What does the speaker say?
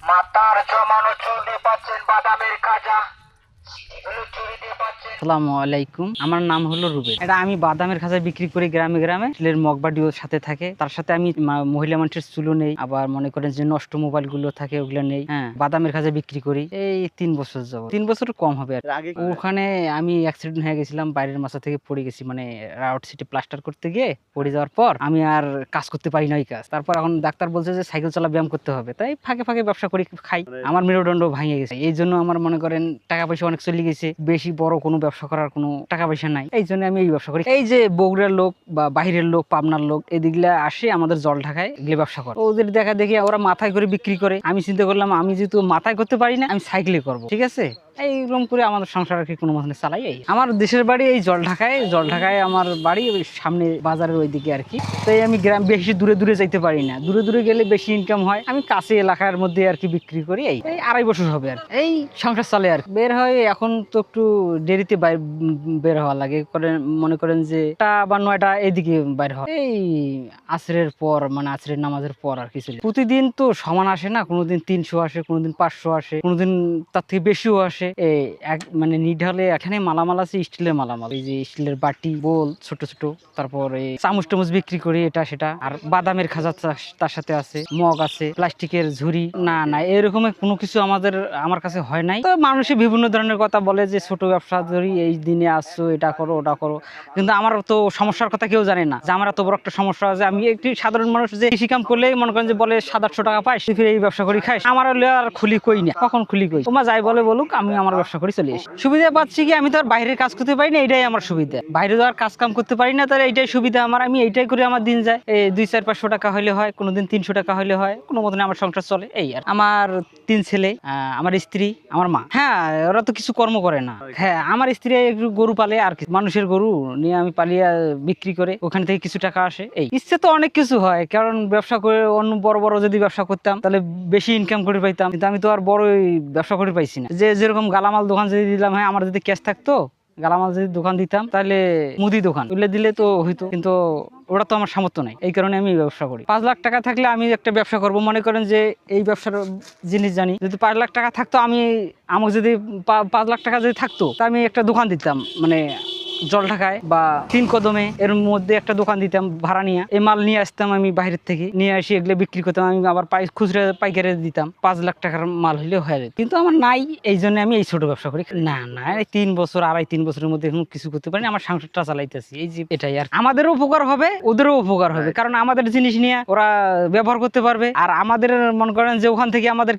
মাতার জমানো চুল দিয়ে পাচ্ছেন বাদামের খাজা, এগুলো চুরি দিয়ে পাচ্ছেন। আসসালামু আলাইকুম, আমার নাম হলো রুবেল। এটা আমি বাদামের খাজা বিক্রি করি গ্রামে গ্রামে। ছেলের মগবাডিও সাথে থাকে, তার সাথে আমি মহিলা মানুষের চুলও নেই, আবার মনে করেন যে নষ্ট মোবাইল গুলো থাকে ওগুলো নেই। হ্যাঁ, বাদামের খাজা বিক্রি করি এই 3 বছর যাব, 3 বছর কম হবে আর আগে ওখানে আমি অ্যাক্সিডেন্ট হয়ে গেছিলাম, বাইরের মাথা থেকে পড়ে গেছি, মানে রাউট সিটি প্লাস্টার করতে গিয়ে পড়ে যাওয়ার পর আমি আর কাজ করতে পারি না ওই কাজ। তারপর এখন ডাক্তার বলছে যে সাইকেল চালা ব্যায়াম করতে হবে, তাই ফাঁকে ফাঁকে ব্যবসা করি, খাই। আমার মেরুদণ্ড ভাঙে গেছে, এই জন্য আমার মনে করেন টাকা পয়সা অনেক চলে গেছে, বেশি বড় কোনো ব্যবসা করার কোনো টাকা পয়সা নাই, এই জন্য আমি এই ব্যবসা করি। এই যে বগুড়ার লোক বা বাইরের লোক, পাবনার লোক এদিকলা আসে আমাদের জল ঢাকায় এগুলো ব্যবসা করে, ওদের দেখা দেখি ওরা মাথায় করে বিক্রি করে। আমি চিন্তা করলাম আমি যেহেতু মাথায় করতে পারি না, আমি সাইকেলে করবো, ঠিক আছে। এইরকম করে আমাদের সংসার আর কি কোনো মতনে চালাই। এই আমার দেশের বাড়ি এই জল ঢাকায় আমার বাড়ি, ওই সামনে বাজারের ওইদিকে আর কি। তাই আমি গ্রাম বেশি দূরে দূরে যাইতে পারি না, দূরে দূরে গেলে বেশি ইনকাম হয়। আমি কাছে এলাকার মধ্যে আর কি বিক্রি করি। এই 2.5 বছর হবে আর এই সংসার চলে আর বের হয়। এখন তো একটু দেরিতে বের হওয়া লাগে, মনে করেন যে 8টা বা 9টা এদিকে বাইর হয়, এই আসরের পর, মানে আসরের নামাজের পর আর কিছু। প্রতিদিন তো সমান আসে না, কোনোদিন 300 আসে, কোনোদিন 500 আসে, কোনোদিন তার থেকে বেশিও আসে। মানে নিড হলে এখানে মালামাল আছে, স্টিলের মালামাল, এই যে স্টিলের বাটি বোল ছোট ছোট, তারপরে চামচ টামচ বিক্রি করি এটা সেটা। আর বাদামের খাজা তার সাথে আছে, মগ আছে, প্লাস্টিকের ঝুড়ি। না না, এরকম কোনো কিছু আমার কাছে হয় নাই। তো মানুষে বিভিন্ন ধরনের কথা বলে যে ছোট ব্যবসা ধরি, এই দিনে আসছো, এটা করো ওটা করো, কিন্তু আমার তো সমস্যার কথা কেউ জানে না যে আমার এত বড় একটা সমস্যা আছে। আমি একটি সাধারণ মানুষ, যে কৃষি কাম করলে মনে করেন যে বলে 700-800 টাকা পাই, ফিরে এই ব্যবসা করি খাই। আমার হলে আর খুলি কই না, কখন খুলি কই, তোমার যাই বলে বলুক, আমি আমার ব্যবসা করি চলে আসি। সুবিধা পাচ্ছি কি, আমি তো আর বাইরের কাজ করতে পারি না, এটাই আমার সুবিধা। বাইরে তো আর কাজ কাম করতে পারি না, তাহলে এইটাই সুবিধা আমার। আমি এইটাই করে আমার দিন যায়, এই 200-400 টাকা হলে হয়, কোনোদিন 300 টাকা হলে হয়, কোনো মতনে আমার সংসার চলে। এই আর আমার 3 ছেলে, আমার স্ত্রী, আমার মা। হ্যাঁ, ওরা তো কিছু কর্ম করে না। হ্যাঁ, আমার স্ত্রী একটু গরু পালে, আর কি মানুষের গরু নিয়ে আমি পালিয়ে বিক্রি করে ওখান থেকে কিছু টাকা আসে। এই ইচ্ছে তো অনেক কিছু হয়, কারণ ব্যবসা করে অন্য বড় বড় যদি ব্যবসা করতাম তাহলে বেশি ইনকাম করে পাইতাম, কিন্তু আমি তো আর বড় ব্যবসা করে পাইছি না। যে যেরকম গালামাল দোকান যদি দিলাম, হ্যাঁ, আমার যদি ক্যাশ থাকতো, গালামাল যদি দোকান দিতাম, তাহলে মুদি দোকান তুলে দিলে তো হইতো, কিন্তু ওটা তো আমার সামর্থ্য নাই, এই কারণে আমি ব্যবসা করি। 5 লাখ টাকা থাকলে আমি একটা ব্যবসা করব, মনে করেন যে এই ব্যবসার জিনিস জানি। যদি 5 লাখ টাকা থাকতো, আমার যদি 5 লাখ টাকা যদি থাকতো, তা আমি একটা দোকান দিতাম, মানে জল ঢাকায় বা 3 কদমে এর মধ্যে একটা দোকান দিতাম ভাড়া নিয়ে। এই মাল নিয়ে আসতাম আমি বাইরের থেকে, নিয়ে আসি এগুলো বিক্রি করতাম। আমি আবার খুচরা পাইকারে দিতাম, 5 লাখ টাকার মাল হইলে হয়ে যেত, কিন্তু আমার নাই, এই জন্য আমি এই ছোট ব্যবসা করি। না না, এই 3 বছরের মধ্যে এখন কিছু করতে পারিনি, আমার সংসারটা চালাইতেছি। এই যে এটাই আর আমাদেরও উপকার হবে, ওদেরও উপকার হবে, কারণ আমাদের জিনিস নিয়ে ওরা ব্যবহার করতে পারবে। আর আমাদের মনে করেন যে ওখান থেকে আমাদের